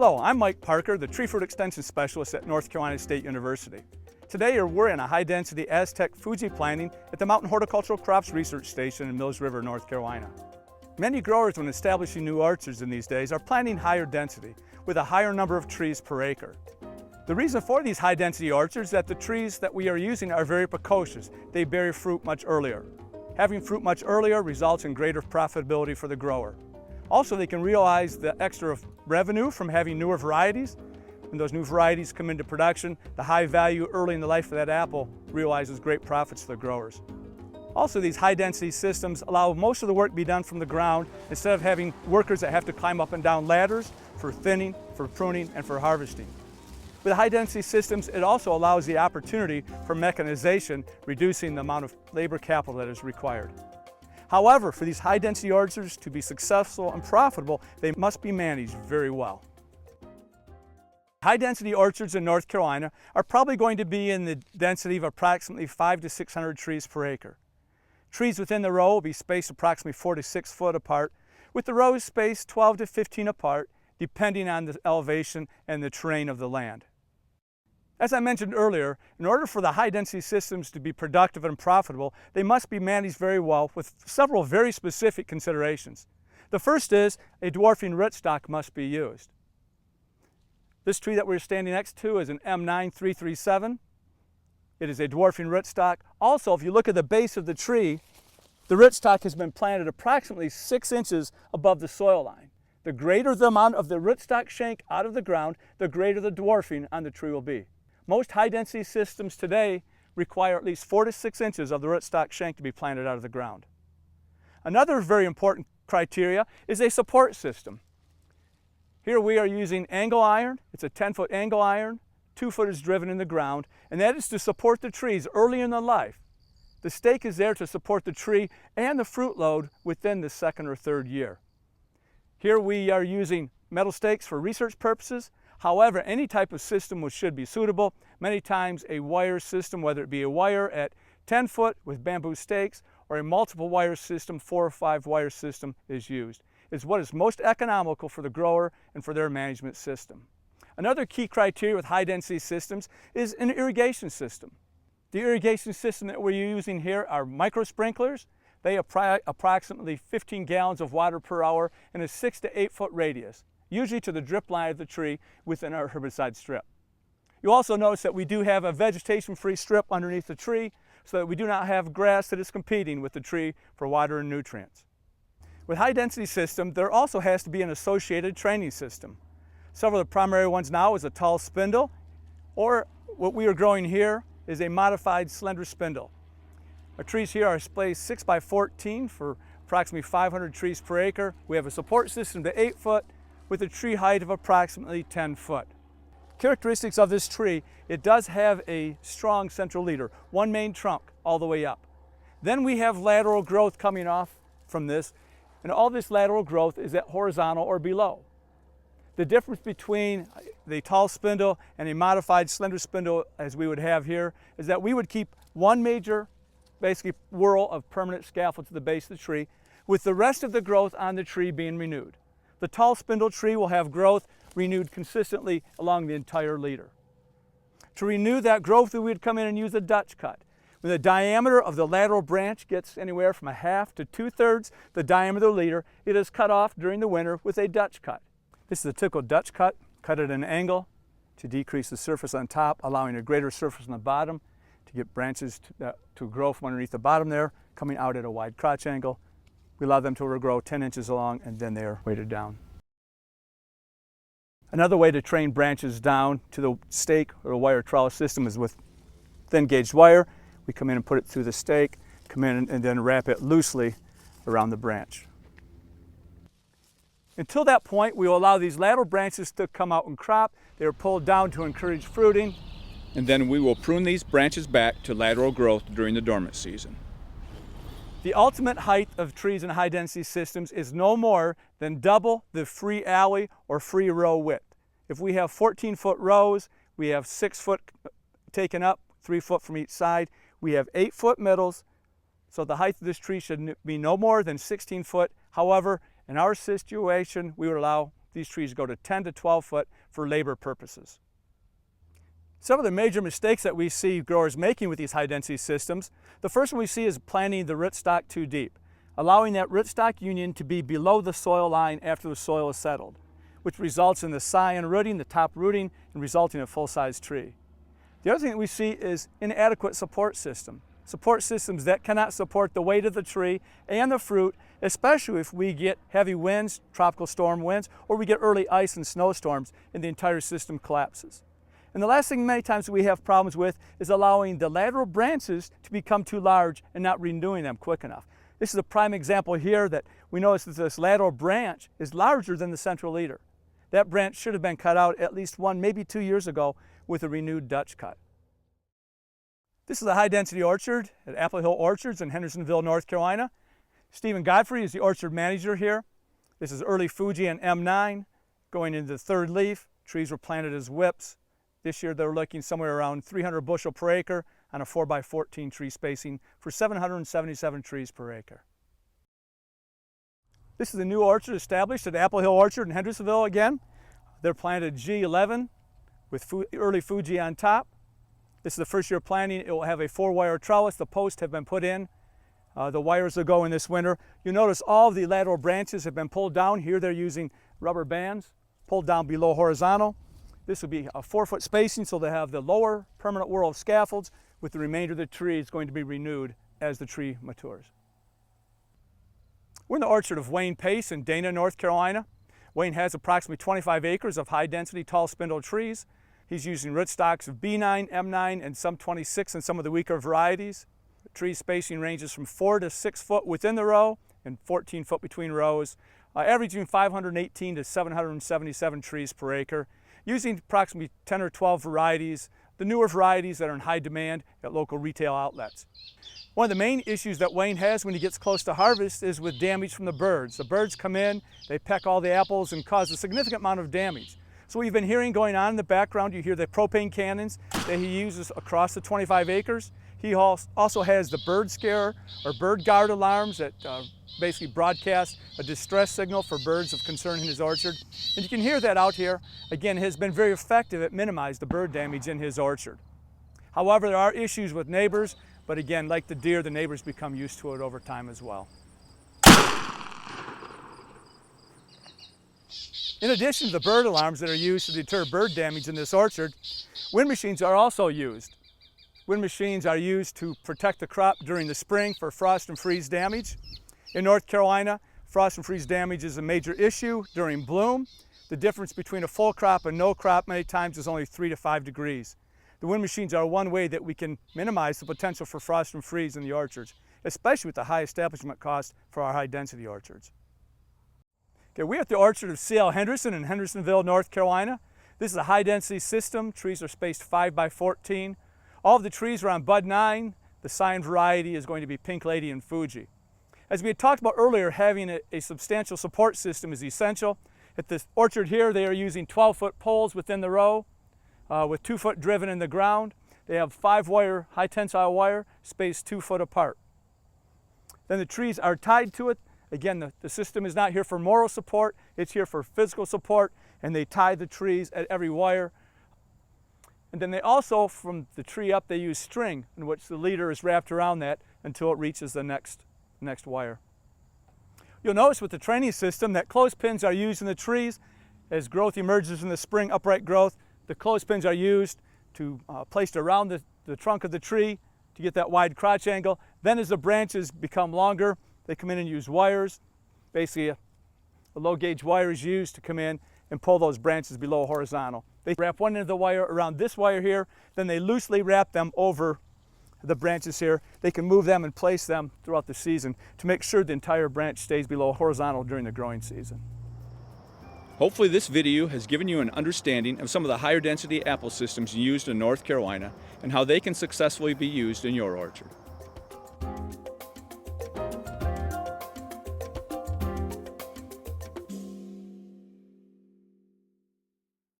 Hello, I'm Mike Parker, the Tree Fruit Extension Specialist at North Carolina State University. Today we're in a high-density Aztec Fuji planting at the Mountain Horticultural Crops Research Station in Mills River, North Carolina. Many growers, when establishing new orchards in these days, are planting higher density with a higher number of trees per acre. The reason for these high-density orchards is that the trees that we are using are very precocious. They bear fruit much earlier. Having fruit much earlier results in greater profitability for the grower. Also, they can realize the extra revenue from having newer varieties. When those new varieties come into production, the high value early in the life of that apple realizes great profits to the growers. Also, these high-density systems allow most of the work to be done from the ground instead of having workers that have to climb up and down ladders for thinning, for pruning, and for harvesting. With high-density systems, it also allows the opportunity for mechanization, reducing the amount of labor capital that is required. However, for these high-density orchards to be successful and profitable, they must be managed very well. High-density orchards in North Carolina are probably going to be in the density of approximately 500 to 600 trees per acre. Trees within the row will be spaced approximately 4 to 6 foot apart, with the rows spaced 12 to 15 apart, depending on the elevation and the terrain of the land. As I mentioned earlier, in order for the high-density systems to be productive and profitable, they must be managed very well with several very specific considerations. The first is a dwarfing rootstock must be used. This tree that we're standing next to is an M9337. It is a dwarfing rootstock. Also, if you look at the base of the tree, the rootstock has been planted approximately 6 inches above the soil line. The greater the amount of the rootstock shank out of the ground, the greater the dwarfing on the tree will be. Most high-density systems today require at least 4 to 6 inches of the rootstock shank to be planted out of the ground. Another very important criteria is a support system. Here we are using angle iron. It's a 10-foot angle iron. 2 foot is driven in the ground, and that is to support the trees early in their life. The stake is there to support the tree and the fruit load within the 2nd or 3rd year. Here we are using metal stakes for research purposes. However, any type of system should be suitable. Many times a wire system, whether it be a wire at 10 foot with bamboo stakes or a multiple wire system, 4 or 5 wire system is used. It's what is most economical for the grower and for their management system. Another key criteria with high-density systems is an irrigation system. The irrigation system that we're using here are micro sprinklers. They apply approximately 15 gallons of water per hour in a 6 to 8 foot radius, usually to the drip line of the tree within our herbicide strip. You'll also notice that we do have a vegetation-free strip underneath the tree so that we do not have grass that is competing with the tree for water and nutrients. With high-density system, there also has to be an associated training system. Several of the primary ones now is a tall spindle, or what we are growing here is a modified slender spindle. Our trees here are spaced 6 by 14 for approximately 500 trees per acre. We have a support system to 8 foot with a tree height of approximately 10 foot. Characteristics of this tree, it does have a strong central leader, one main trunk all the way up. Then we have lateral growth coming off from this, and all this lateral growth is at horizontal or below. The difference between the tall spindle and a modified slender spindle as we would have here is that we would keep one major basically whorl of permanent scaffold to the base of the tree with the rest of the growth on the tree being renewed. The tall spindle tree will have growth renewed consistently along the entire leader. To renew that growth, we would come in and use a Dutch cut. When the diameter of the lateral branch gets anywhere from 1/2 to 2/3 the diameter of the leader, it is cut off during the winter with a Dutch cut. This is a typical Dutch cut, cut at an angle to decrease the surface on top, allowing a greater surface on the bottom to get branches to grow from underneath the bottom there, coming out at a wide crotch angle. We allow them to overgrow 10 inches long, and then they are weighted down. Another way to train branches down to the stake or the wire trellis system is with thin gauged wire. We come in and put it through the stake, come in and then wrap it loosely around the branch. Until that point, we will allow these lateral branches to come out and crop. They are pulled down to encourage fruiting. And then we will prune these branches back to lateral growth during the dormant season. The ultimate height of trees in high-density systems is no more than double the free alley or free row width. If we have 14-foot rows, we have 6 foot taken up, 3 foot from each side. We have 8-foot middles, so the height of this tree should be no more than 16 foot. However, in our situation, we would allow these trees go to 10 to 12 foot for labor purposes. Some of the major mistakes that we see growers making with these high density systems, the first one we see is planting the rootstock too deep, allowing that rootstock union to be below the soil line after the soil is settled, which results in the scion rooting, the top rooting, and resulting in a full-size tree. The other thing that we see is inadequate support systems that cannot support the weight of the tree and the fruit, especially if we get heavy winds, tropical storm winds, or we get early ice and snowstorms and the entire system collapses. And the last thing many times we have problems with is allowing the lateral branches to become too large and not renewing them quick enough. This is a prime example here that we notice that this lateral branch is larger than the central leader. That branch should have been cut out at least 1, maybe 2 years ago with a renewed Dutch cut. This is a high-density orchard at Apple Hill Orchards in Hendersonville, North Carolina. Stephen Godfrey is the orchard manager here. This is early Fuji and M9 going into the third leaf. Trees were planted as whips. This year they're looking somewhere around 300 bushel per acre on a 4x14 tree spacing for 777 trees per acre. This is a new orchard established at Apple Hill Orchard in Hendersonville again. They're planted G11 with early Fuji on top. This is the first year planting. It will have a 4-wire trellis. The posts have been put in. The wires will go in this winter. You'll notice all of the lateral branches have been pulled down. Here they're using rubber bands pulled down below horizontal. This will be a 4-foot spacing, so they have the lower permanent whorl of scaffolds with the remainder of the tree is going to be renewed as the tree matures. We're in the orchard of Wayne Pace in Dana, North Carolina. Wayne has approximately 25 acres of high-density tall spindle trees. He's using rootstocks of B9, M9, and some 26 and some of the weaker varieties. The tree spacing ranges from 4 to 6 foot within the row and 14 foot between rows, averaging 518 to 777 trees per acre, using approximately 10 or 12 varieties, the newer varieties that are in high demand at local retail outlets. One of the main issues that Wayne has when he gets close to harvest is with damage from the birds. The birds come in, they peck all the apples and cause a significant amount of damage. So we've been hearing going on in the background, you hear the propane cannons that he uses across the 25 acres. He also has the bird scare or bird guard alarms that basically broadcast a distress signal for birds of concern in his orchard. And you can hear that out here. Again, has been very effective at minimizing the bird damage in his orchard. However, there are issues with neighbors, but again, like the deer, the neighbors become used to it over time as well. In addition to the bird alarms that are used to deter bird damage in this orchard, wind machines are also used. Wind machines are used to protect the crop during the spring for frost and freeze damage. In North Carolina, frost and freeze damage is a major issue during bloom. The difference between a full crop and no crop many times is only 3 to 5 degrees. The wind machines are one way that we can minimize the potential for frost and freeze in the orchards, especially with the high establishment cost for our high density orchards. Okay, we're at the orchard of C.L. Henderson in Hendersonville, North Carolina. This is a high density system. Trees are spaced 5 by 14. All of the trees are on bud 9. The scion variety is going to be Pink Lady and Fuji. As we had talked about earlier, having a substantial support system is essential. At this orchard here, they are using 12-foot poles within the row with 2 foot driven in the ground. They have 5-wire, high tensile wire, spaced 2 foot apart. Then the trees are tied to it. Again, the system is not here for moral support, it's here for physical support, and they tie the trees at every wire. And then they also, from the tree up, they use string in which the leader is wrapped around that until it reaches the next wire. You'll notice with the training system that clothespins are used in the trees. As growth emerges in the spring, upright growth, the clothespins are used to placed around the trunk of the tree to get that wide crotch angle. Then as the branches become longer, they come in and use wires. Basically, a low gauge wire is used to come in and pull those branches below horizontal. They wrap one end of the wire around this wire here, then they loosely wrap them over the branches here. They can move them and place them throughout the season to make sure the entire branch stays below horizontal during the growing season. Hopefully this video has given you an understanding of some of the higher density apple systems used in North Carolina and how they can successfully be used in your orchard.